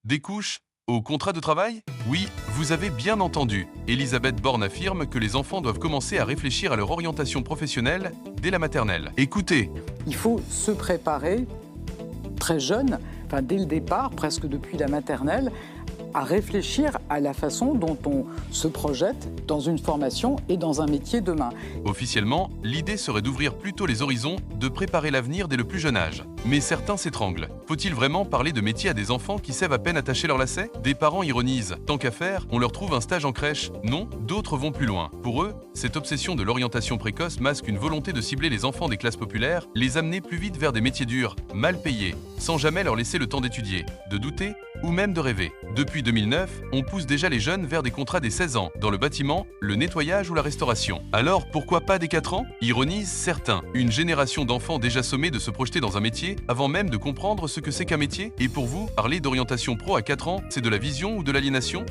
Des couches au contrat de travail? Oui, vous avez bien entendu. Elisabeth Borne affirme que les enfants doivent commencer à réfléchir à leur orientation professionnelle dès la maternelle. Écoutez, Il faut se préparer très jeune, enfin dès le départ, presque depuis la maternelle, à réfléchir à la façon dont on se projette dans une formation et dans un métier demain. officiellement, l'idée serait d'ouvrir plutôt les horizons, de préparer l'avenir dès le plus jeune âge. Mais certains s'étranglent. Faut-il vraiment parler de métier à des enfants qui savent à peine attacher leurs lacets? Des parents ironisent. Tant qu'à faire, on leur trouve un stage en crèche. Non, d'autres vont plus loin. Pour eux, cette obsession de l'orientation précoce masque une volonté de cibler les enfants des classes populaires, les amener plus vite vers des métiers durs, mal payés, sans jamais leur laisser le temps d'étudier, de douter ou même de rêver. Depuis 2009, on pousse déjà les jeunes vers des contrats des 16 ans, dans le bâtiment, le nettoyage ou la restauration. Alors pourquoi pas des 4 ans? Ironisent certains. Une génération d'enfants déjà sommés de se projeter dans un métier avant même de comprendre ce que c'est qu'un métier? Et pour vous, parler d'orientation pro à 4 ans, c'est de la vision ou de l'aliénation?